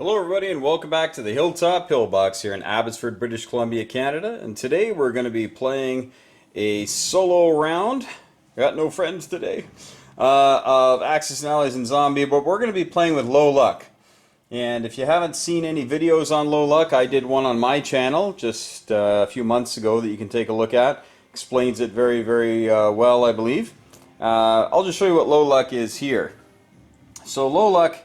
Hello everybody and welcome back to the Hilltop Pillbox here in Abbotsford, British Columbia, Canada. And today we're going to be playing a solo round. Got no friends today. Of Axis and Allies and Zombie, but we're going to be playing with low luck. And if you haven't seen any videos on low luck, I did one on my channel just a few months ago that you can take a look at. Explains it very well, I believe. I'll just show you what low luck is here. So low luck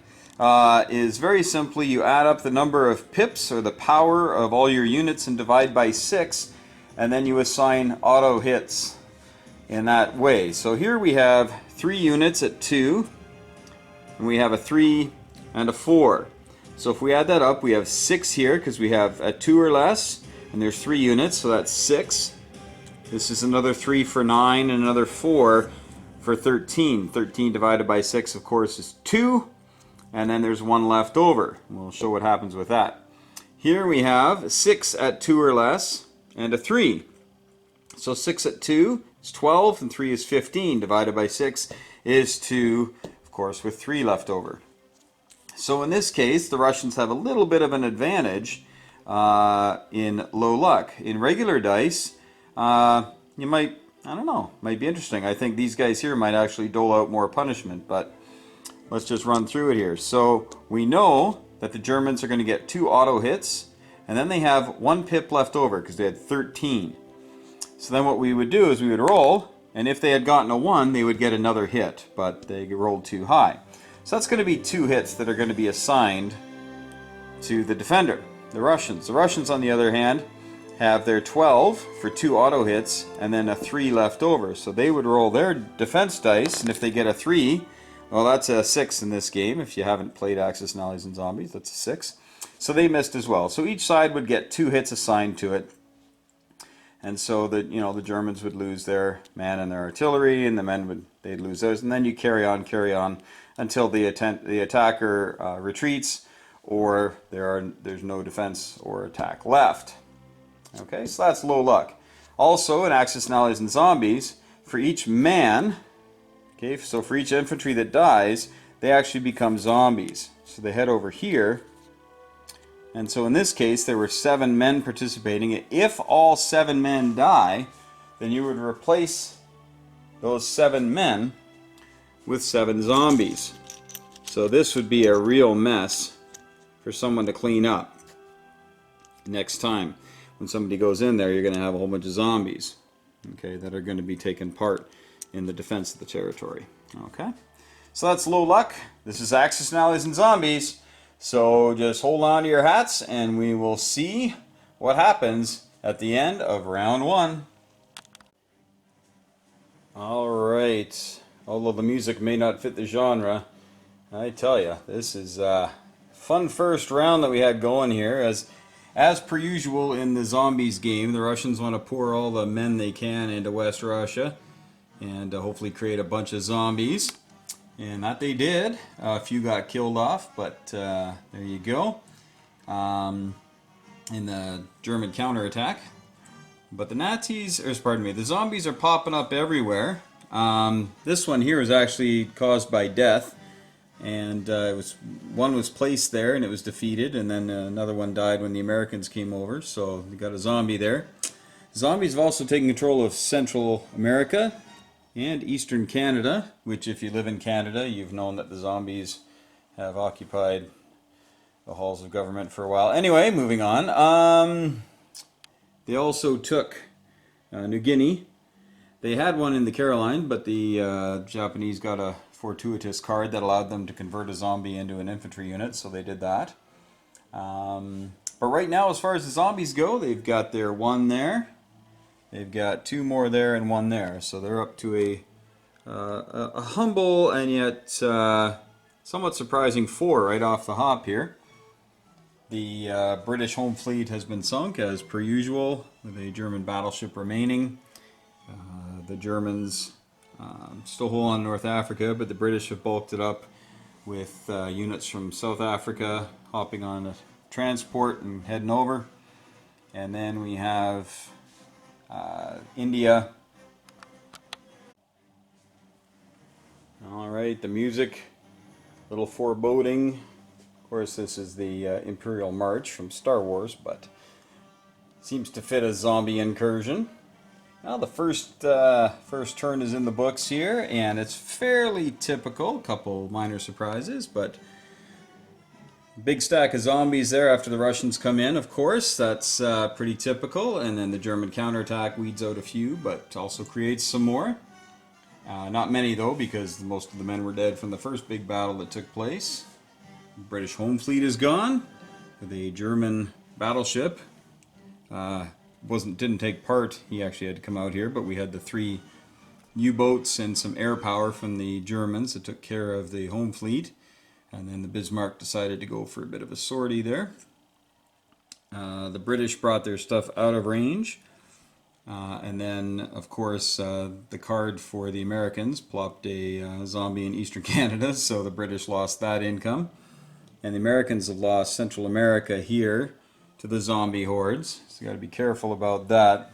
is very simply you add up the number of pips or the power of all your units and divide by 6, and then you assign auto hits in that way. So here we have 3 units at 2, and we have a 3 and a 4. So if we add that up, we have 6 here because we have a 2 or less, and there's 3 units, so that's 6. This is another 3 for 9 and another 4 for 13. 13 divided by 6, of course, is 2. And then there's 1 left over. We'll show what happens with that. Here we have 6 at 2 or less and a 3. So 6 at 2 is 12 and 3 is 15. Divided by 6 is 2, of course, with 3 left over. So in this case, the Russians have a little bit of an advantage in low luck. In regular dice, you might, I don't know, might be interesting. I think these guys here might actually dole out more punishment, but let's just run through it here. So we know that the Germans are going to get 2 auto hits, and then they have 1 pip left over because they had 13. So then what we would do is we would roll, and if they had gotten a 1, they would get another hit, but they rolled too high. So that's going to be 2 hits that are going to be assigned to the defender, the Russians. The Russians, on the other hand, have their 12 for 2 auto hits, and then a 3 left over. So they would roll their defense dice, and if they get a 3, well, that's a 6 in this game. If you haven't played Axis and Allies and Zombies, that's a 6. So they missed as well. So each side would get 2 hits assigned to it. And so that, you know, the Germans would lose their man and their artillery, and the men they'd lose theirs, and then you carry on until the attacker retreats, or there's no defense or attack left. Okay, so that's low luck. Also, in Axis and Allies and Zombies, for each man, okay, so for each infantry that dies, they actually become zombies. So they head over here. And so in this case, there were 7 men participating. If all 7 men die, then you would replace those 7 men with 7 zombies. So this would be a real mess for someone to clean up. Next time, when somebody goes in there, you're going to have a whole bunch of zombies, okay, that are going to be taking part in the defense of the territory. Okay, so that's low luck. This is Axis and Allies and Zombies. So just hold on to your hats and we will see what happens at the end of round 1. Alright, although the music may not fit the genre, I tell you, this is a fun first round that we had going here. As per usual in the Zombies game, the Russians want to pour all the men they can into West Russia and hopefully create a bunch of zombies, and that they did. A few got killed off, but there you go, in the German counterattack. But the Nazis, or pardon me, the zombies are popping up everywhere. This one here was actually caused by death, and one was placed there and it was defeated, and then another one died when the Americans came over, so we got a zombie there. Zombies have also taken control of Central America and Eastern Canada, which if you live in Canada, you've known that the zombies have occupied the halls of government for a while. Anyway, moving on. They also took New Guinea. They had one in the Caroline, but the Japanese got a fortuitous card that allowed them to convert a zombie into an infantry unit, so they did that. But right now, as far as the zombies go, they've got their 1 there. They've got 2 more there and 1 there, so they're up to a humble and yet somewhat surprising 4 right off the hop here. The British home fleet has been sunk as per usual, with a German battleship remaining. The Germans still hold on North Africa, but the British have bulked it up with units from South Africa hopping on a transport and heading over. And then we have India. Alright, the music, a little foreboding. Of course, this is the Imperial March from Star Wars, but seems to fit a zombie incursion. Now the first turn is in the books here, and it's fairly typical. A couple minor surprises, but big stack of zombies there after the Russians come in, of course. That's pretty typical. And then the German counterattack weeds out a few, but also creates some more. Not many, though, because most of the men were dead from the first big battle that took place. The British home fleet is gone. The German battleship didn't take part. He actually had to come out here, but we had the 3 U-boats and some air power from the Germans that took care of the home fleet. And then the Bismarck decided to go for a bit of a sortie there. The British brought their stuff out of range. And then, of course, the card for the Americans plopped a zombie in Eastern Canada, so the British lost that income. And the Americans have lost Central America here to the zombie hordes. So you got to be careful about that,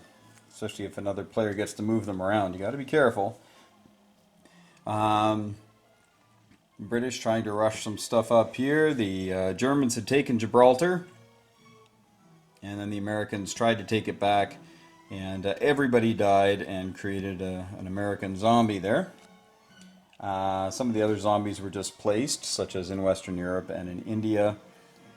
especially if another player gets to move them around. You got to be careful. British trying to rush some stuff up here. The Germans had taken Gibraltar, and then the Americans tried to take it back, and everybody died and created an American zombie there. Some of the other zombies were just placed, such as in Western Europe and in India.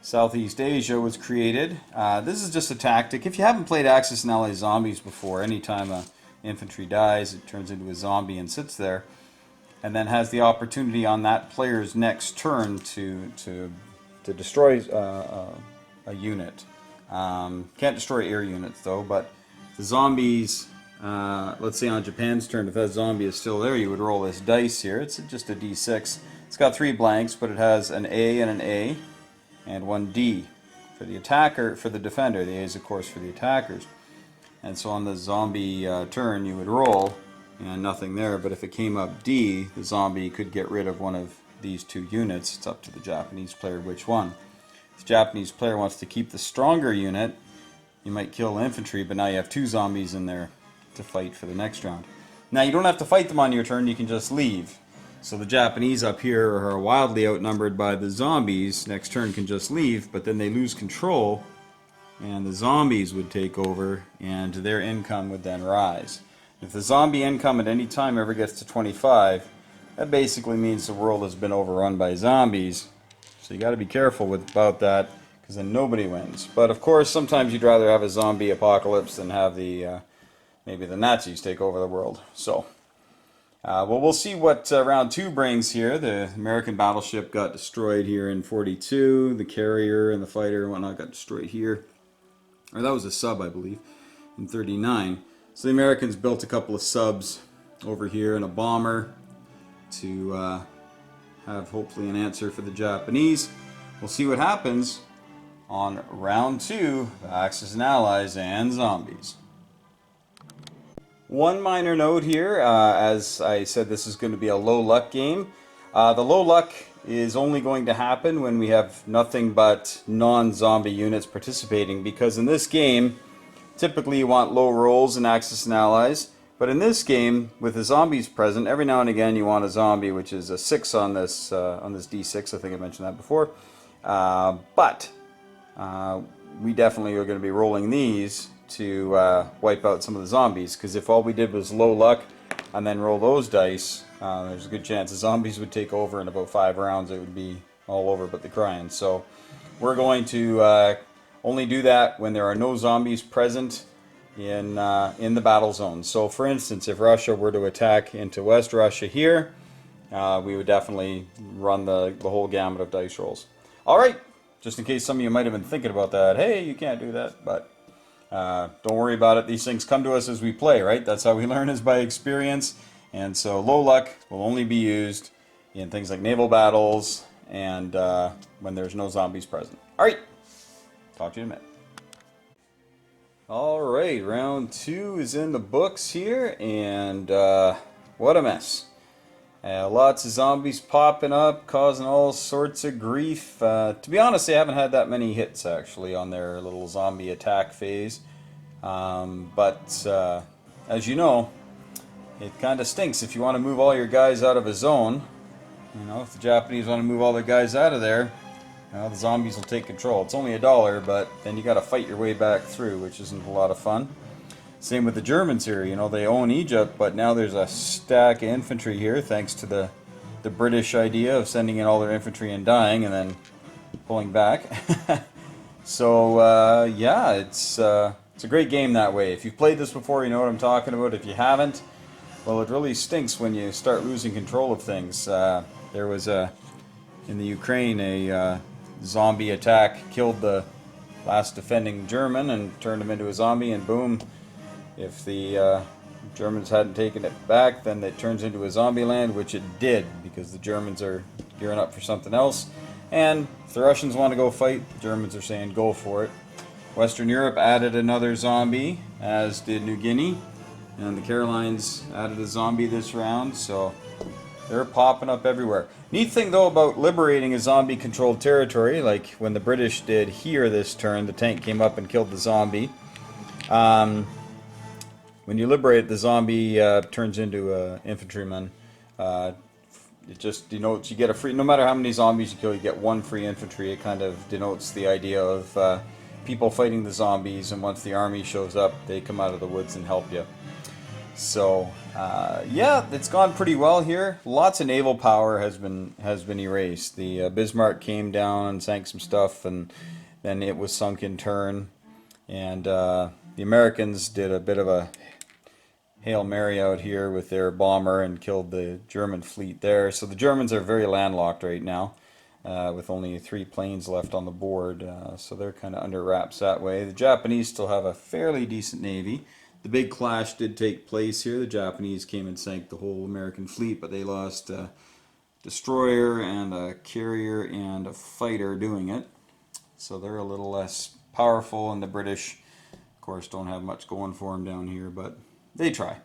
Southeast Asia was created. This is just a tactic. If you haven't played Axis and Allies Zombies before, anytime an infantry dies, it turns into a zombie and sits there, and then has the opportunity on that player's next turn to destroy a unit. Can't destroy air units though, but the zombies, let's say on Japan's turn, if that zombie is still there, you would roll this dice here. It's just a D6. It's got 3 blanks, but it has an A and an A, and 1 D. For the attacker, for the defender, the A is of course for the attackers. And so on the zombie turn, you would roll, and nothing there, but if it came up D, the zombie could get rid of one of these 2 units. It's up to the Japanese player which one. If the Japanese player wants to keep the stronger unit, you might kill infantry, but now you have 2 zombies in there to fight for the next round. Now you don't have to fight them on your turn, you can just leave. So the Japanese up here are wildly outnumbered by the zombies. Next turn can just leave, but then they lose control, and the zombies would take over, and their income would then rise. If the zombie income at any time ever gets to 25, that basically means the world has been overrun by zombies. So you got to be careful about that, because then nobody wins. But of course, sometimes you'd rather have a zombie apocalypse than have the maybe the Nazis take over the world. So, well, we'll see what round 2 brings here. The American battleship got destroyed here in 42. The carrier and the fighter and whatnot got destroyed here. Or that was a sub, I believe, in 39. So the Americans built a couple of subs over here and a bomber to have hopefully an answer for the Japanese. We'll see what happens on round 2, Axis and Allies and Zombies. One minor note here, as I said, this is going to be a low luck game. The low luck is only going to happen when we have nothing but non-zombie units participating, because in this game, typically you want low rolls in Axis and Allies, but in this game, with the zombies present, every now and again you want a zombie, which is a 6 on this D6, I think I mentioned that before. But we definitely are going to be rolling these to wipe out some of the zombies, because if all we did was low luck and then roll those dice, there's a good chance the zombies would take over in about 5 rounds. It would be all over but the crying. So we're going to only do that when there are no zombies present in the battle zone. So for instance, if Russia were to attack into West Russia here, we would definitely run the whole gamut of dice rolls. Alright, just in case some of you might have been thinking about that, hey, you can't do that, but don't worry about it. These things come to us as we play, right? That's how we learn, is by experience. And so low luck will only be used in things like naval battles and when there's no zombies present. Alright, talk to you in a minute. Alright, round 2 is in the books here, and what a mess. Lots of zombies popping up, causing all sorts of grief. To be honest, they haven't had that many hits, actually, on their little zombie attack phase. But as you know, it kind of stinks if you want to move all your guys out of a zone. You know, if the Japanese want to move all their guys out of there, the zombies will take control. It's only $1, but then you got to fight your way back through, which isn't a lot of fun. Same with the Germans here. You know, they own Egypt, but now there's a stack of infantry here, thanks to the British idea of sending in all their infantry and dying, and then pulling back. So yeah, it's a great game that way. If you've played this before, you know what I'm talking about. If you haven't, well, it really stinks when you start losing control of things. There was in the Ukraine a zombie attack killed the last defending German and turned him into a zombie, and boom, if the Germans hadn't taken it back, then it turns into a zombie land, which it did, because the Germans are gearing up for something else. And if the Russians want to go fight, the Germans are saying go for it. Western Europe added another zombie, as did New Guinea, and the Carolines added a zombie this round, so they're popping up everywhere. Neat thing though about liberating a zombie-controlled territory, like when the British did here this turn, the tank came up and killed the zombie. When you liberate, the zombie turns into an infantryman. It just denotes you get a free, no matter how many zombies you kill, you get one free infantry. It kind of denotes the idea of people fighting the zombies, and once the army shows up, they come out of the woods and help you. So yeah, it's gone pretty well here. Lots of naval power has been erased. The Bismarck came down and sank some stuff, and then it was sunk in turn. And the Americans did a bit of a Hail Mary out here with their bomber and killed the German fleet there. So the Germans are very landlocked right now, with only 3 planes left on the board. So they're kind of under wraps that way. The Japanese still have a fairly decent navy. The big clash did take place here. The Japanese came and sank the whole American fleet, but they lost a destroyer and a carrier and a fighter doing it. So they're a little less powerful, and the British, of course, don't have much going for them down here, but they try.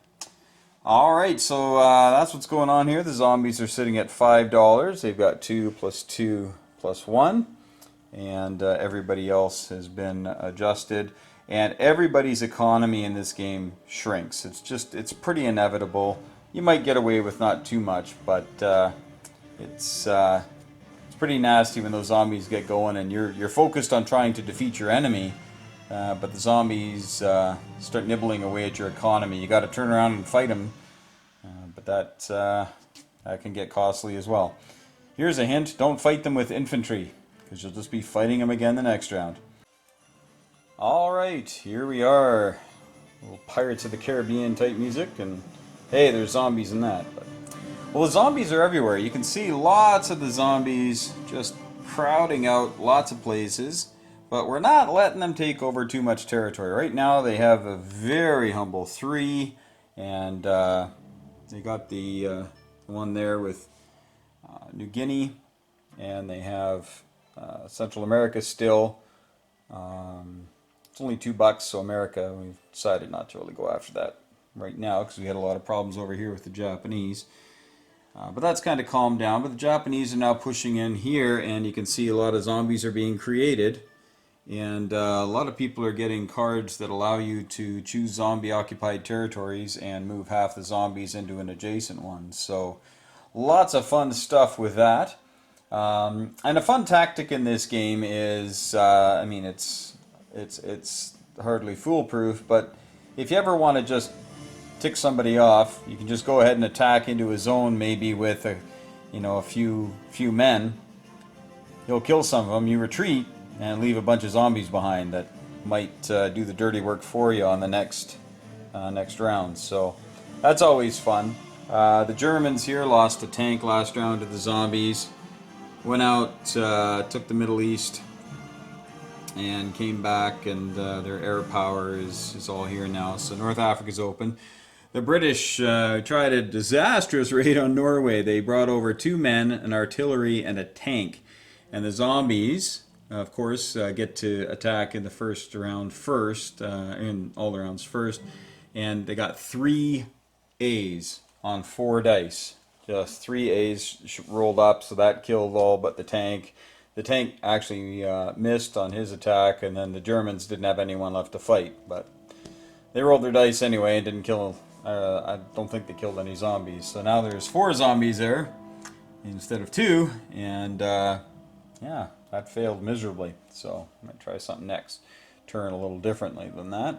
Alright, so that's what's going on here. The zombies are sitting at $5. They've got 2 plus 2 plus 1. And everybody else has been adjusted. And everybody's economy in this game shrinks. It's pretty inevitable. You might get away with not too much, but it's pretty nasty when those zombies get going and you're focused on trying to defeat your enemy. But the zombies start nibbling away at your economy. You got to turn around and fight them, but that can get costly as well. Here's a hint: don't fight them with infantry, because you'll just be fighting them again the next round. All right, here we are. A little Pirates of the Caribbean type music, and hey, there's zombies in that. But, well, the zombies are everywhere. You can see lots of the zombies just crowding out lots of places. But we're not letting them take over too much territory. Right now they have a very humble 3, and they got the one there with New Guinea, and they have Central America still. It's only $2, so America, we've decided not to really go after that right now because we had a lot of problems over here with the Japanese. But that's kind of calmed down. But the Japanese are now pushing in here, and you can see a lot of zombies are being created. And a lot of people are getting cards that allow you to choose zombie-occupied territories and move half the zombies into an adjacent one. So lots of fun stuff with that. And a fun tactic in this game is, I mean, it's hardly foolproof, but if you ever want to just tick somebody off, you can just go ahead and attack into a zone, maybe with a few men. You'll kill some of them. You retreat and leave a bunch of zombies behind that might do the dirty work for you on the next round. So that's always fun. The Germans here lost a tank last round to the zombies. Went out, took the Middle East, and came back, and their air power is all here now. So North Africa's open. The British tried a disastrous raid on Norway. They brought over 2 men, an artillery, and a tank. And the zombies, of course, get to attack in the first round first, in all the rounds first. And they got 3 A's on 4 dice. Just 3 A's rolled up, so that killed all but the tank. The tank actually missed on his attack, and then the Germans didn't have anyone left to fight. But they rolled their dice anyway and didn't kill. I don't think they killed any zombies. So now there's 4 zombies there instead of 2, and yeah, that failed miserably. So I might try something next turn a little differently than that.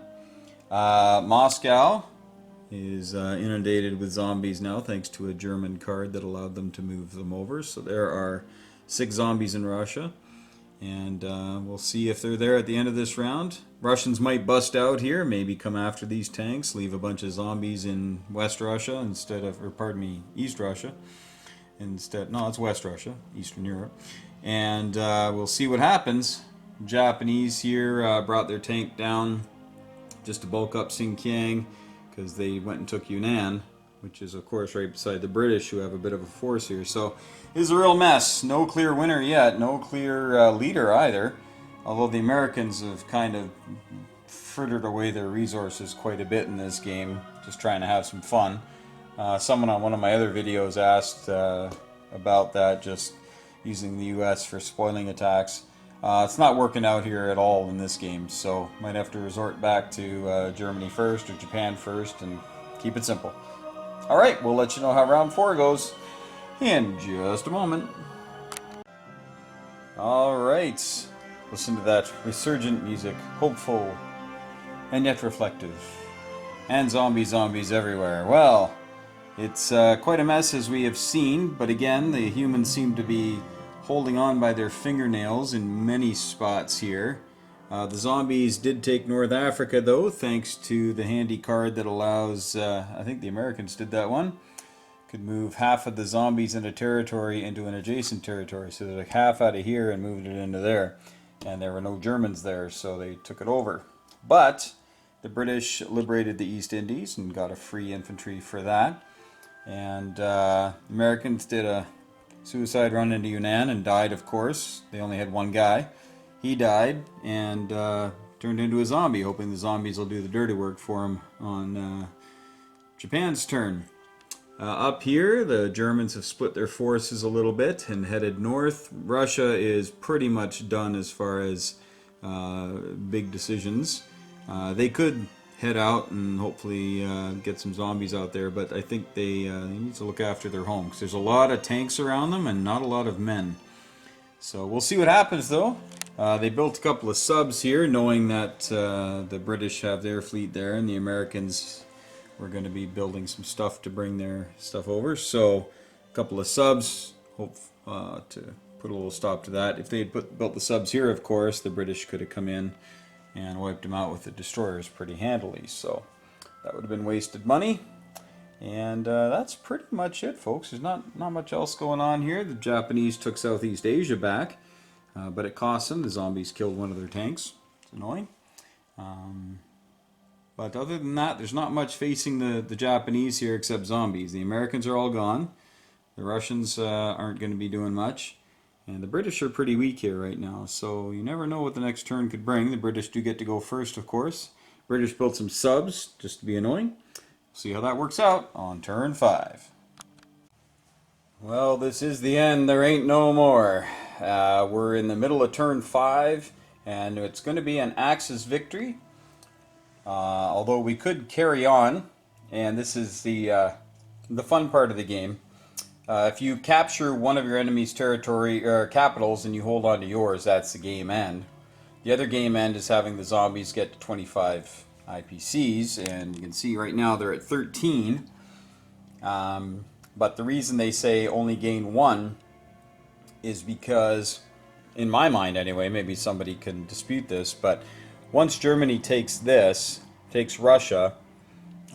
Moscow is inundated with zombies now thanks to a German card that allowed them to move them over. So there are 6 zombies in Russia. And we'll see if they're there at the end of this round. Russians might bust out here, maybe come after these tanks, leave a bunch of zombies in West Russia instead of, or pardon me, East Russia. No, it's West Russia, Eastern Europe. And we'll see what happens. Japanese here brought their tank down just to bulk up Xinjiang because they went and took Yunnan, which is of course right beside the British, who have a bit of a force here. So this is a real mess. No clear winner yet, no clear leader either, although the Americans have kind of frittered away their resources quite a bit in this game, just trying to have some fun. Someone on one of my other videos asked about that, just using the US for spoiling attacks. It's not working out here at all in this game, so might have to resort back to Germany first or Japan first and keep it simple. Alright, we'll let you know how round 4 goes in just a moment. Alright, listen to that resurgent music, hopeful and yet reflective. And zombies everywhere. Well, it's quite a mess as we have seen, but again, the humans seem to be holding on by their fingernails in many spots here. The zombies did take North Africa though, thanks to the handy card that allows, I think the Americans did that one, could move half of the zombies in a territory into an adjacent territory. So they took half out of here and moved it into there. And there were no Germans there, so they took it over. But the British liberated the East Indies and got a free infantry for that. And Americans did a suicide run into Yunnan and died, of course. They only had one guy. He died and turned into a zombie, hoping the zombies will do the dirty work for him on Japan's turn. Up here, the Germans have split their forces a little bit and headed north. Russia is pretty much done as far as big decisions. They could head out and hopefully get some zombies out there, but I think they need to look after their home because there's a lot of tanks around them and not a lot of men. So we'll see what happens though. They built a couple of subs here, knowing that the British have their fleet there and the Americans were going to be building some stuff to bring their stuff over. So a couple of subs, hope to put a little stop to that. If they had built the subs here, of course, the British could have come in and wiped them out with the destroyers pretty handily. So that would have been wasted money. And that's pretty much it, folks. There's not much else going on here. The Japanese took Southeast Asia back, but it cost them. The zombies killed one of their tanks. It's annoying. But other than that, there's not much facing the Japanese here except zombies. The Americans are all gone. The Russians aren't going to be doing much. And the British are pretty weak here right now, so you never know what the next turn could bring. The British do get to go first, of course. British built some subs, just to be annoying. See how that works out on turn 5. Well, this is the end. There ain't no more. We're in the middle of turn 5, and it's going to be an Axis victory. Although we could carry on, and this is the fun part of the game. If you capture one of your enemy's territory or capitals and you hold on to yours, that's the game end. The other game end is having the zombies get to 25 IPCs, and you can see right now they're at 13. But the reason they say only gain 1 is because, in my mind anyway, maybe somebody can dispute this, but once Germany takes Russia,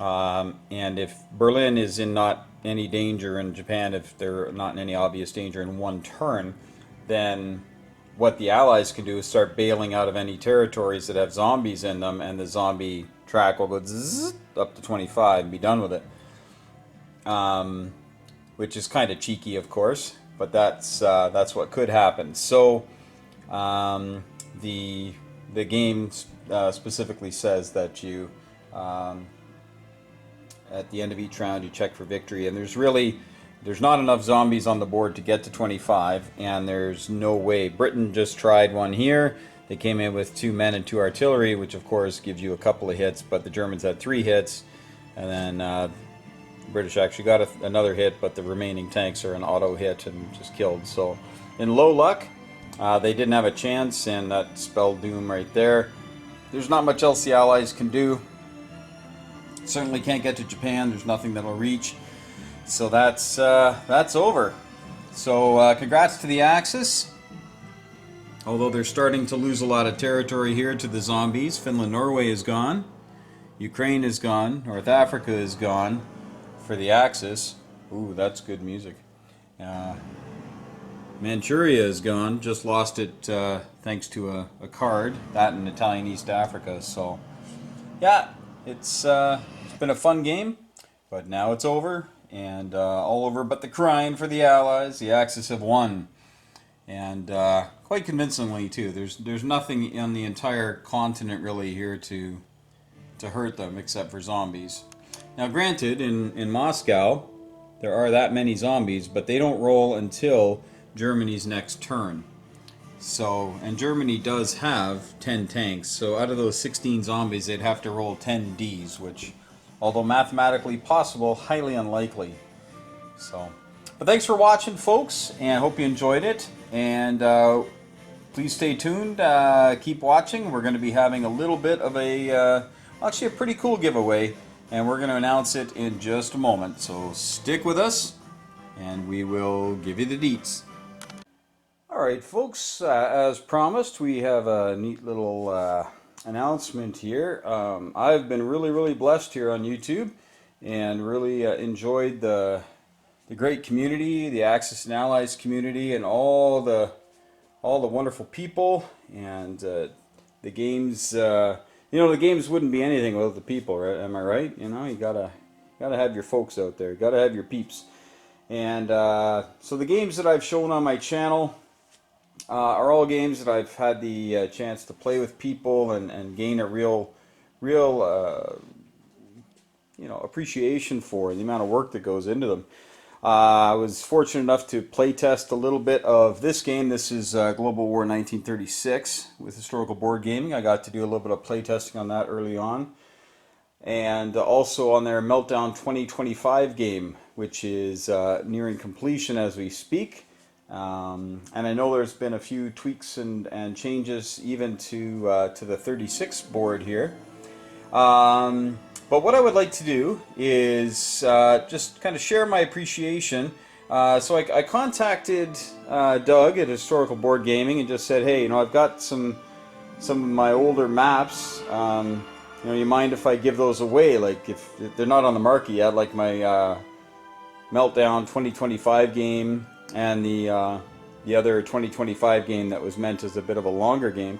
and if Berlin is in not any danger, and Japan, if they're not in any obvious danger in one turn, then what the Allies can do is start bailing out of any territories that have zombies in them, and the zombie track will go zzz, up to 25 and be done with it. Which is kind of cheeky, of course, but that's what could happen. So the game specifically says that you at the end of each round you check for victory, and there's not enough zombies on the board to get to 25, and there's no way. Britain just tried one here. They came in with 2 men and 2 artillery, which of course gives you a couple of hits, but the Germans had 3 hits, and then the British actually got another hit, but the remaining tanks are an auto hit and just killed. So in low luck, They didn't have a chance, and that spelled doom right there. There's not much else the Allies can do. Certainly can't get to Japan. There's nothing that'll reach. So that's over. So congrats to the Axis. Although they're starting to lose a lot of territory here to the zombies. Finland, Norway is gone. Ukraine is gone. North Africa is gone for the Axis. Ooh, that's good music. Manchuria is gone. Just lost it thanks to a card. That in Italian East Africa. So, yeah, it's been a fun game, but now it's over, and all over but the crying for the Allies. The Axis have won, and quite convincingly too. There's nothing on the entire continent really here to hurt them except for zombies. Now, granted, in Moscow there are that many zombies, but they don't roll until Germany's next turn. So, and Germany does have 10 tanks, so out of those 16 zombies they'd have to roll 10 Ds, which, although mathematically possible, highly unlikely. So, but thanks for watching, folks, and I hope you enjoyed it, and please stay tuned, keep watching. We're going to be having a little bit of actually a pretty cool giveaway, and we're going to announce it in just a moment, so stick with us and we will give you the deets. Alright, folks, as promised, we have a neat little announcement here. I've been really blessed here on YouTube, and really enjoyed the great community, the Axis and Allies community, and all the wonderful people, and the games. You know, the games wouldn't be anything without the people, right? Am I right? You know, you gotta have your folks out there. You gotta have your peeps. And so the games that I've shown on my channel are all games that I've had the chance to play with people and gain a real you know, appreciation for the amount of work that goes into them. I was fortunate enough to play test a little bit of this game. This is Global War 1936 with Historical Board Gaming. I got to do a little bit of play testing on that early on. And also on their Meltdown 2025 game, which is nearing completion as we speak. And I know there's been a few tweaks and changes even to the 36 board here. But what I would like to do is just kind of share my appreciation. So I contacted Doug at Historical Board Gaming and just said, hey, you know, I've got some of my older maps. You know, you mind if I give those away? Like, if they're not on the market yet, like my Meltdown 2025 game and the other 2025 game that was meant as a bit of a longer game.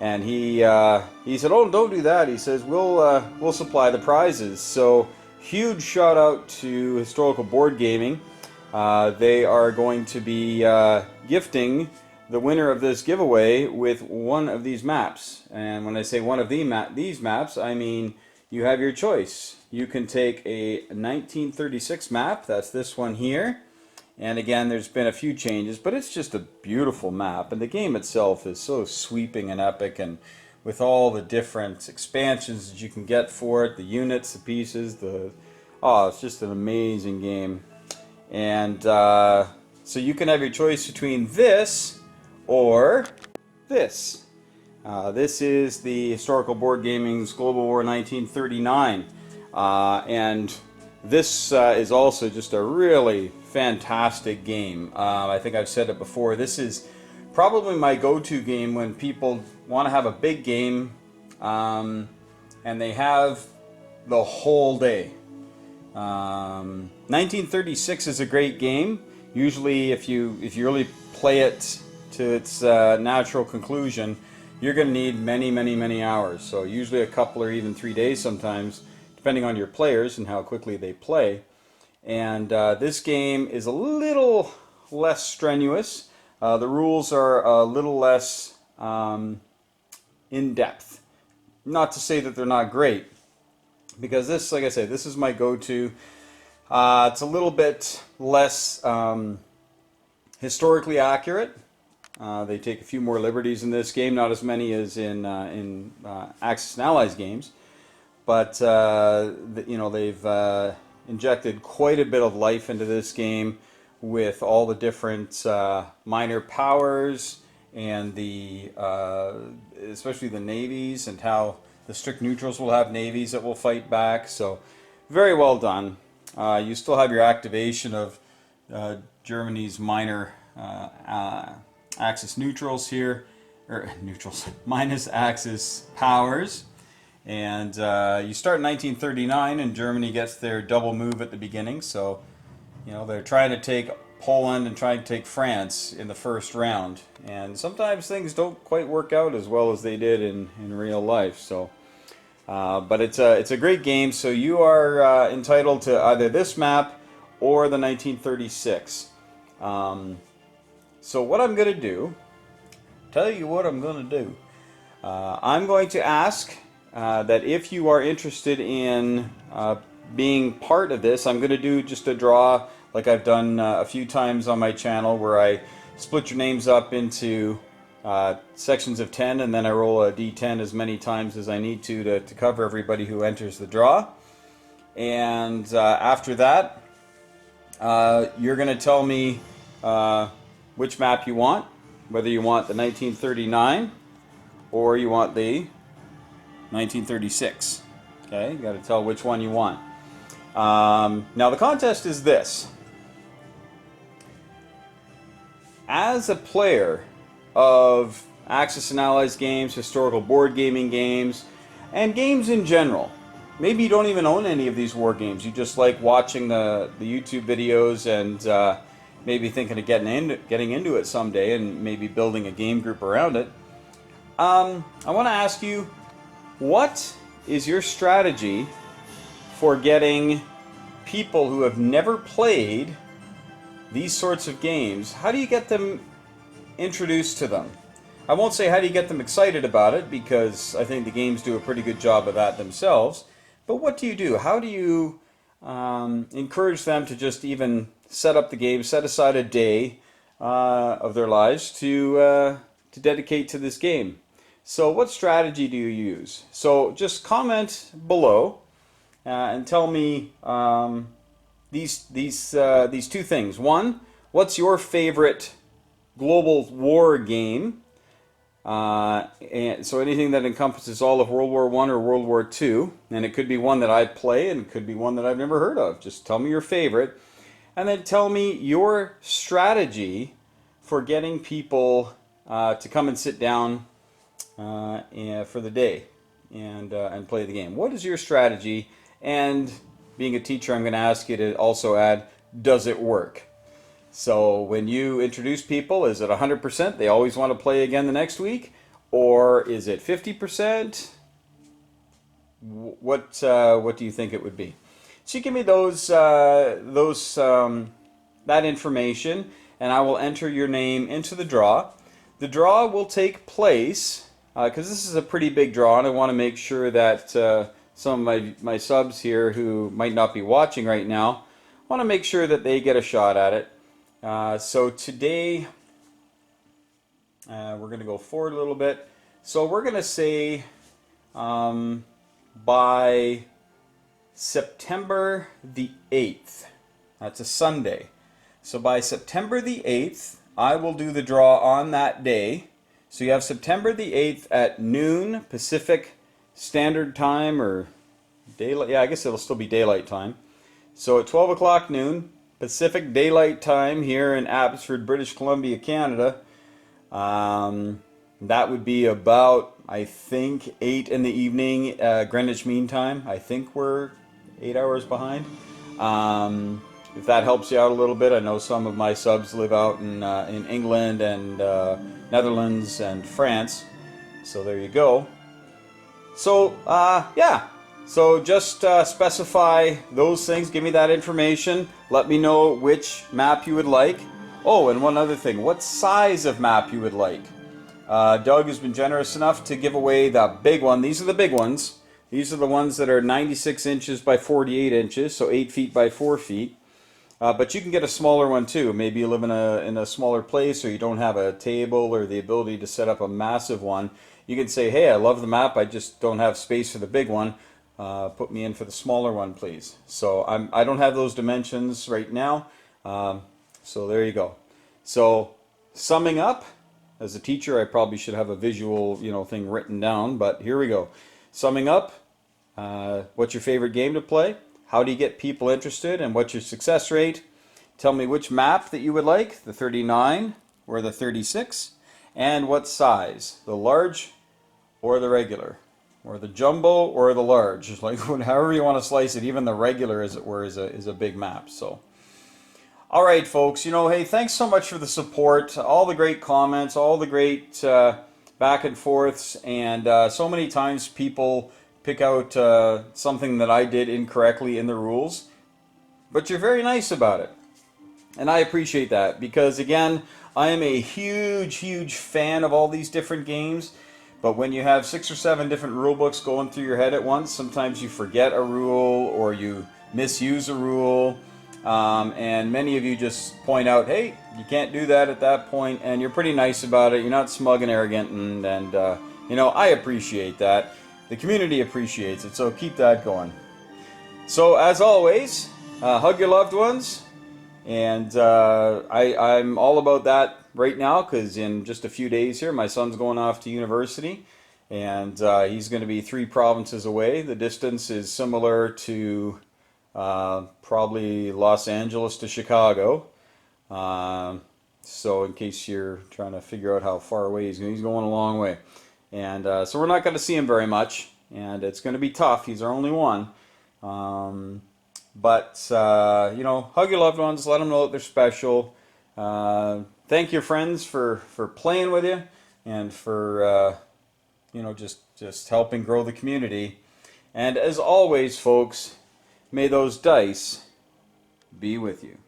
And he said, "Oh, don't do that." He says, "We'll supply the prizes." So, huge shout out to Historical Board Gaming. They are going to be gifting the winner of this giveaway with one of these maps. And when I say one of these maps, I mean you have your choice. You can take a 1936 map, that's this one here. And again, there's been a few changes, but it's just a beautiful map. And the game itself is so sweeping and epic, and with all the different expansions that you can get for it, the units, the pieces, it's just an amazing game. And so you can have your choice between this or this. This is the Historical Board Gaming's Global War 1939. And this is also just a really fantastic game. I think I've said it before. This is probably my go-to game when people want to have a big game and they have the whole day. 1936 is a great game. Usually if you really play it to its natural conclusion, you're going to need many hours. So usually a couple or even 3 days sometimes, depending on your players and how quickly they play. And this game is a little less strenuous. The rules are a little less in-depth. Not to say that they're not great, because this, like I said, this is my go-to. It's a little bit less historically accurate. They take a few more liberties in this game, not as many as in Axis and Allies games, but you know, they've injected quite a bit of life into this game with all the different minor powers and especially the navies, and how the strict neutrals will have navies that will fight back. So very well done. You still have your activation of Germany's minor axis neutrals here, or neutrals, minus axis powers. And you start in 1939, and Germany gets their double move at the beginning. So, they're trying to take Poland and trying to take France in the first round. And sometimes things don't quite work out as well as they did in real life. So, but it's a great game. So you are entitled to either this map or the 1936. So what I'm going to do, tell you what I'm going to do. I'm going to ask that if you are interested in being part of this, I'm going to do just a draw like I've done a few times on my channel, where I split your names up into sections of 10, and then I roll a d10 as many times as I need to cover everybody who enters the draw. And after that, you're going to tell me which map you want, whether you want the 1939 or you want the 1936. Okay, you got to tell which one you want. Now the contest is this. As a player of Axis and Allies games, historical board gaming games, and games in general, maybe you don't even own any of these war games, you just like watching the YouTube videos and maybe thinking of getting into it someday and maybe building a game group around it. I want to ask you, what is your strategy for getting people who have never played these sorts of games? How do you get them introduced to them? I won't say how do you get them excited about it, because I think the games do a pretty good job of that themselves. But what do you do? How do you encourage them to just even set up the game, set aside a day of their lives to dedicate to this game? So what strategy do you use? So just comment below and tell me these two things. One, what's your favorite global war game? And so anything that encompasses all of World War I or World War II, and it could be one that I play, and it could be one that I've never heard of. Just tell me your favorite, and then tell me your strategy for getting people to come and sit down for the day and play the game. What is your strategy? And being a teacher, I'm going to ask you to also add, does it work? So when you introduce people, is it 100%? They always want to play again the next week? Or is it 50%? What do you think it would be? So you give me that information, and I will enter your name into the draw. The draw will take place, because this is a pretty big draw, and I want to make sure that some of my subs here who might not be watching right now, I want to make sure that they get a shot at it. So today, we're going to go forward a little bit. So we're going to say by September the 8th. That's a Sunday. So by September the 8th, I will do the draw on that day. So you have September the 8th at noon Pacific Standard Time, or daylight. Yeah, I guess it'll still be daylight time. So at 12 o'clock noon Pacific Daylight Time here in Abbotsford, British Columbia, Canada. That would be about, I think, 8 in the evening Greenwich Mean Time. I think we're 8 hours behind. If that helps you out a little bit, I know some of my subs live out in England and Netherlands and France. So there you go. So, yeah. So just specify those things. Give me that information. Let me know which map you would like. Oh, and one other thing. What size of map you would like. Doug has been generous enough to give away the big one. These are the big ones. These are the ones that are 96 inches by 48 inches, so 8 feet by 4 feet. But you can get a smaller one too. Maybe you live in a smaller place, or you don't have a table or the ability to set up a massive one. You can say, hey, I love the map, I just don't have space for the big one. Put me in for the smaller one, please. So I don't have those dimensions right now. So there you go. So summing up, As a teacher, I probably should have a visual, thing written down, but here we go. Summing up, what's your favorite game to play? How do you get people interested? And what's your success rate? Tell me which map that you would like, the 39 or the 36, and what size, the large or the regular, or the jumbo or the large, like however you want to slice it. Even the regular, as it were, is a big map. So, all right, folks. Hey, thanks so much for the support, all the great comments, all the great back and forths, and so many times people pick out something that I did incorrectly in the rules, but you're very nice about it. And I appreciate that because, again, I am a huge, huge fan of all these different games. But when you have 6 or 7 different rule books going through your head at once, sometimes you forget a rule or you misuse a rule. And many of you just point out, hey, you can't do that at that point. And you're pretty nice about it. You're not smug and arrogant. And I appreciate that. The community appreciates it. So keep that going. So as always, hug your loved ones. And I'm all about that right now because in just a few days here, my son's going off to university, and he's going to be 3 provinces away. The distance is similar to probably Los Angeles to Chicago. So in case you're trying to figure out how far away he's going a long way. And so we're not going to see him very much, and it's going to be tough. He's our only one. But hug your loved ones, let them know that they're special. Thank your friends for playing with you and for, just helping grow the community. And as always, folks, may those dice be with you.